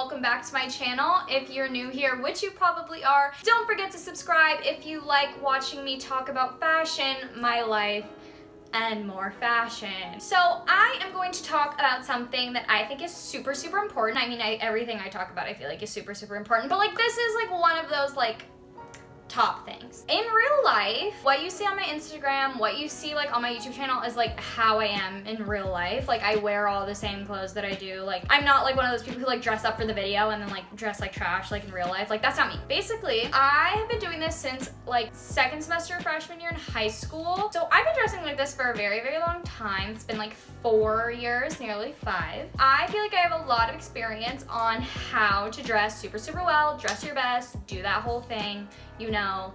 welcome back to my channel. If you're new here, which you probably are, don't forget to subscribe if you like watching me talk about fashion, my life, and more fashion. So I am going to talk about something that I think is super important. I mean, everything I talk about I feel like is super important, but like this is like one of those like top things. In real life, what you see on my Instagram, what you see like on my YouTube channel is like how I am in real life. Like I wear all the same clothes that I do. Like I'm not like one of those people who like dress up for the video and then like dress like trash like in real life. Like that's not me. Basically, I have been doing this since like second semester freshman year in high school. So I've been dressing like this for a very long time. It's been like 4 years, nearly 5. I feel like I have a lot of experience on how to dress super well, dress your best, do that whole thing, you know,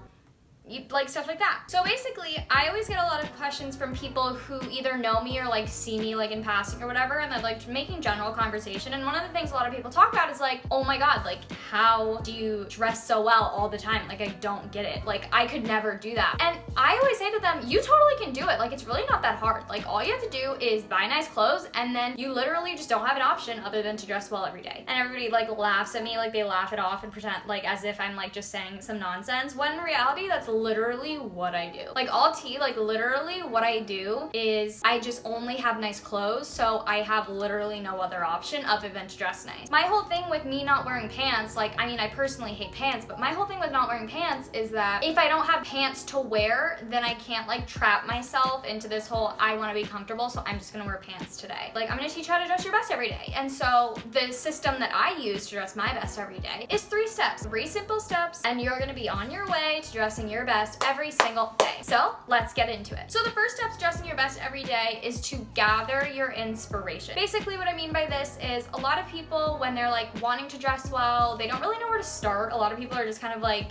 like stuff like that. So basically, I always get a lot of questions from people who either know me or like see me like in passing or whatever, and they're like making general conversation. And one of the things a lot of people talk about is like, oh my god, like how do you dress so well all the time? Like I don't get it. Like I could never do that. And I always say to them, you totally can do it. Like it's really not that hard. Like all you have to do is buy nice clothes, and then you literally just don't have an option other than to dress well every day. And everybody like laughs at me, like they laugh it off and pretend like as if I'm like just saying some nonsense, when in reality that's literally what I do. Like all tea, like literally what I do is I just only have nice clothes, so I have literally no other option other than to dress nice. My whole thing with me not wearing pants, like I mean I personally hate pants, but my whole thing with not wearing pants is that if I don't have pants to wear, then I can't like trap myself into this whole I want to be comfortable, so I'm just gonna wear pants today. Like I'm gonna teach you how to dress your best every day. And so the system that I use to dress my best every day is 3 steps, 3 simple steps, and you're gonna be on your way to dressing your best every single day. So let's get into it. So the first step to dressing your best every day is to gather your inspiration. Basically what I mean by this is a lot of people, when they're like wanting to dress well, they don't really know where to start. A lot of people are just kind of like,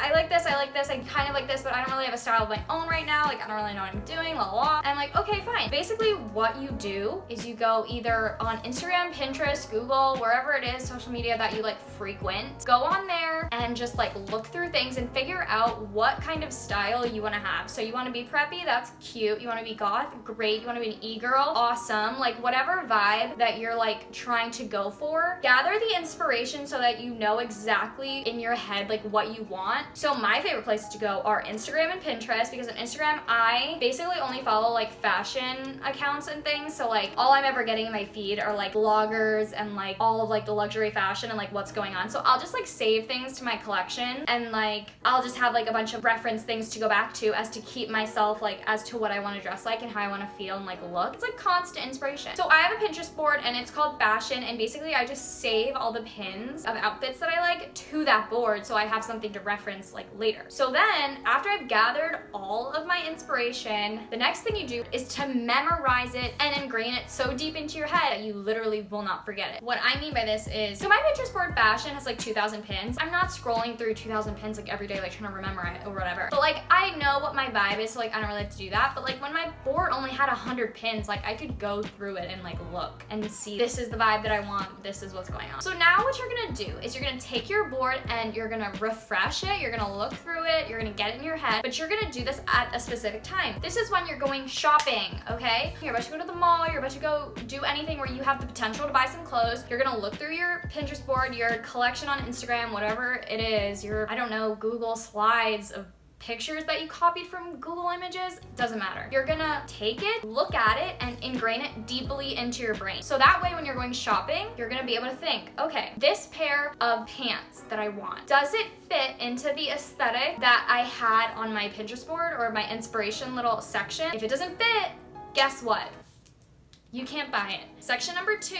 I like this, I kind of like this, but I don't really have a style of my own right now. Like, I don't really know what I'm doing, la la la. And I'm like, okay, fine. Basically, what you do is you go either on Instagram, Pinterest, Google, wherever it is, social media that you like frequent. Go on there and just like look through things and figure out what kind of style you want to have. So you want to be preppy, that's cute. You want to be goth, great. You want to be an e-girl, awesome. Like whatever vibe that you're like trying to go for, gather the inspiration so that you know exactly in your head like what you want. So my favorite places to go are Instagram and Pinterest, because on Instagram, I basically only follow like fashion accounts and things. So like all I'm ever getting in my feed are like bloggers and like all of like the luxury fashion and like what's going on. So I'll just like save things to my collection, and like I'll just have like a bunch of reference things to go back to as to keep myself like as to what I want to dress like and how I want to feel and like look. It's like constant inspiration. So I have a Pinterest board and it's called Fashion, and basically I just save all the pins of outfits that I like to that board so I have something to reference like later. So then after I've gathered all of my inspiration, the next thing you do is to memorize it and ingrain it so deep into your head that you literally will not forget it. What I mean by this is, so my Pinterest board Fashion has like 2,000 pins. I'm not scrolling through 2,000 pins like every day like trying to remember it or whatever, but like I know what my vibe is, so like I don't really have to do that. But like when my board only had 100 pins, like I could go through it and like look and see this is the vibe that I want, this is what's going on. So now what you're gonna do is you're gonna take your board and you're gonna refresh it, you're gonna look through it, you're gonna get it in your head, but you're gonna do this at a specific time. This is when you're going shopping, okay? You're about to go to the mall, you're about to go do anything where you have the potential to buy some clothes. You're gonna look through your Pinterest board, your collection on Instagram, whatever it is, your, I don't know, Google slides of pictures that you copied from Google Images, doesn't matter. You're gonna take it, look at it, and ingrain it deeply into your brain. So that way when you're going shopping, you're gonna be able to think, okay, this pair of pants that I want, does it fit into the aesthetic that I had on my Pinterest board or my inspiration little section? If it doesn't fit, guess what? You can't buy it. Section number 2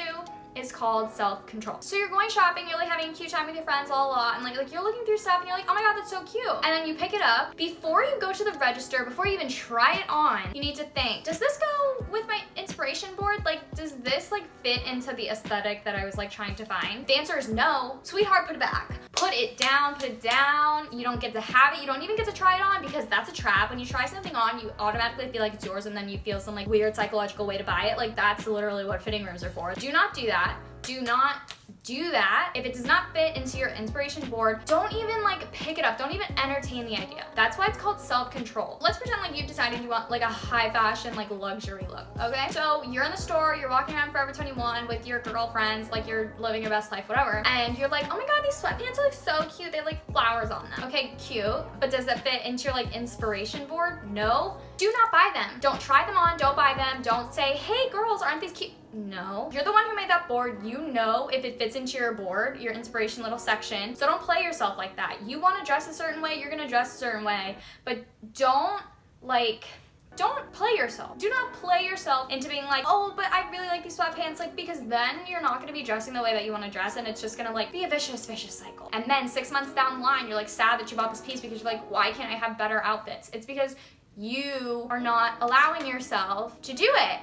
is called self-control. So you're going shopping, you're like having a cute time with your friends, la la la, and like you're looking through stuff and you're like, oh my god, that's so cute. And then you pick it up. Before you go to the register, before you even try it on, you need to think, does this go with my inspiration board? Like, does this like fit into the aesthetic that I was like trying to find? The answer is no. Sweetheart, put it back. Put it down, put it down. You don't get to have it. You don't even get to try it on, because that's a trap. When you try something on, you automatically feel like it's yours, and then you feel some like weird psychological way to buy it. Like that's literally what fitting rooms are for. Do not do that. do not do that. If it does not fit into your inspiration board, don't even like pick it up. Don't even entertain the idea. That's why it's called self-control. Let's pretend like you've decided you want like a high fashion, like luxury look, okay? So you're in the store, you're walking around Forever 21 with your girlfriends, like you're living your best life, whatever. And you're like, oh my God, these sweatpants are like so cute. They have like flowers on them. Okay, cute. But does that fit into your like inspiration board? No. Do not buy them. Don't try them on, don't buy them. Don't say, hey girls, aren't these cute? No. You're the one who made that board. You know if it fits into your board, your inspiration little section. So don't play yourself like that. You want to dress a certain way, you're gonna dress a certain way, but don't play yourself. Do not play yourself into being like, oh, but I really like these sweatpants, like, because then you're not gonna be dressing the way that you want to dress, and it's just gonna like be a vicious cycle. And then 6 months down the line, you're like sad that you bought this piece because you're like, why can't I have better outfits? It's because you are not allowing yourself to do it.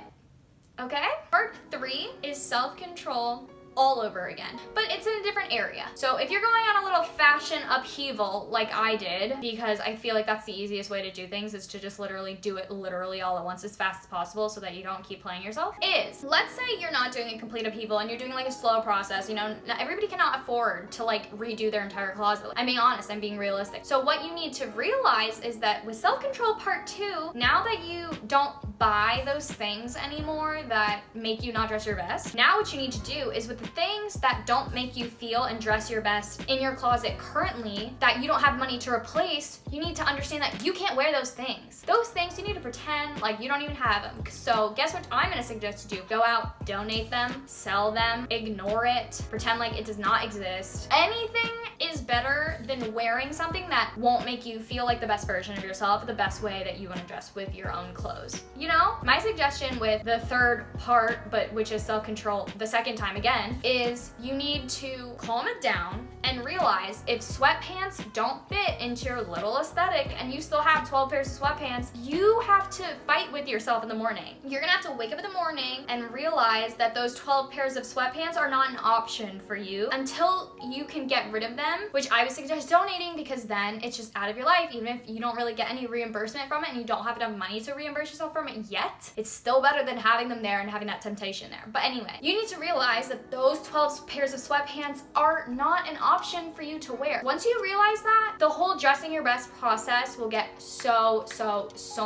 Okay? Part 3 is self-control all over again, but it's in a different area. So if you're going on a little fashion upheaval like I did, because I feel like that's the easiest way to do things, is to just literally do it literally all at once as fast as possible so that you don't keep playing yourself, is let's say you're not doing a complete upheaval and you're doing like a slow process. You know, everybody cannot afford to like redo their entire closet. I'm being honest, I'm being realistic. So what you need to realize is that with self-control part 2, now that you don't buy those things anymore that make you not dress your best, now what you need to do is with the things that don't make you feel and dress your best in your closet currently, that you don't have money to replace, you need to understand that you can't wear those things. Those things you need to pretend like you don't even have them. So guess what I'm gonna suggest to do? Go out, donate them, sell them, ignore it, pretend like it does not exist. Anything is better than wearing something that won't make you feel like the best version of yourself, the best way that you want to dress with your own clothes. You know, my suggestion with the third part, but which is self-control the second time again, is you need to calm it down and realize if sweatpants don't fit into your little aesthetic and you still have 12 pairs of sweatpants, you have to fight with yourself in the morning. You're gonna have to wake up in the morning and realize that those 12 pairs of sweatpants are not an option for you until you can get rid of them, which I would suggest donating, because then it's just out of your life. Even if you don't really get any reimbursement from it and you don't have enough money to reimburse yourself from it yet, it's still better than having them there and having that temptation there. But anyway, you need to realize that those 12 pairs of sweatpants are not an option for you to wear. Once you realize that, the whole dressing your best process will get so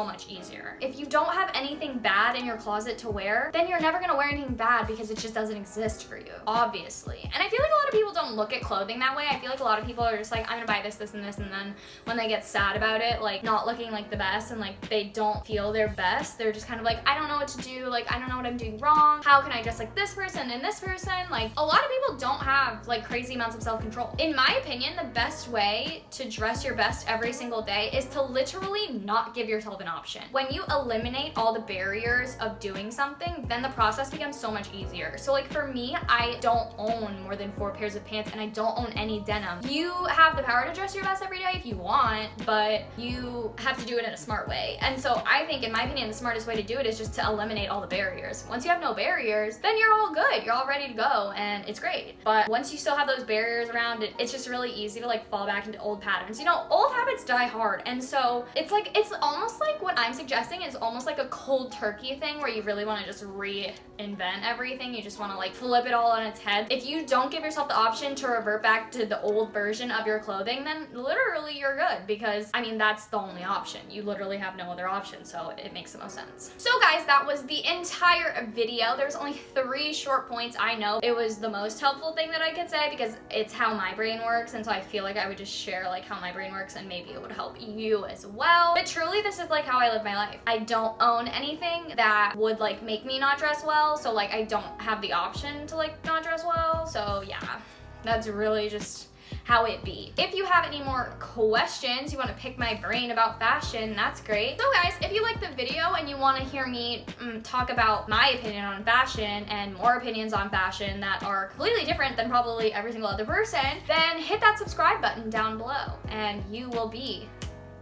much easier. If you don't have anything bad in your closet to wear, then you're never gonna wear anything bad because it just doesn't exist for you, obviously. And I feel like a lot of people don't look at clothing that way. I feel like a lot of people are just like, I'm gonna buy this, this, and this, and then when they get sad about it, like not looking like the best and like they don't feel their best, they're just kind of like, I don't know what to do, like I don't know what I'm doing wrong. How can I dress like this person and this person? Like a lot of people don't have like crazy amounts of self-control. In my opinion, the best way to dress your best every single day is to literally not give yourself an option. When you eliminate all the barriers of doing something, then the process becomes so much easier. So like for me, I don't own more than 4 pairs of pants and I don't own any denim. You have the power to dress your best every day if you want, but you have to do it in a smart way. And so I think, in my opinion, the smartest way to do it is just to eliminate all the barriers. Once you have no barriers, then you're all good. You're all ready to go and it's great. But once you still have those barriers around it, it's just really easy to like fall back into old patterns. You know, old habits die hard. And so it's like, it's almost like what I'm suggesting is almost like a cold turkey thing where you really want to just reinvent everything. You just want to like flip it all on its head. If you don't give yourself the option to revert back to the old version of your clothing, then literally you're good, because I mean, that's the only option. You literally have no other option, so it makes the most sense. So guys, that was the entire video. There's only 3 short points. I know it was the most helpful thing that I could say because it's how my brain works, and so I feel like I would just share like how my brain works and maybe it would help you as well. But truly, this is like how I live my life. I don't own anything that would like make me not dress well, so like I don't have the option to like not dress well. So yeah, that's really just how it be. If you have any more questions, you want to pick my brain about fashion, that's great. So guys, if you like the video and you want to hear me talk about my opinion on fashion and more opinions on fashion that are completely different than probably every single other person, then hit that subscribe button down below and you will be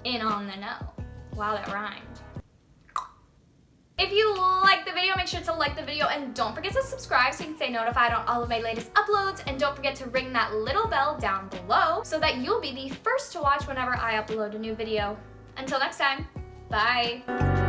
in on the know. Wow, that rhymed. If you like the video, make sure to like the video and don't forget to subscribe so you can stay notified on all of my latest uploads, and don't forget to ring that little bell down below so that you'll be the first to watch whenever I upload a new video. Until next time, bye.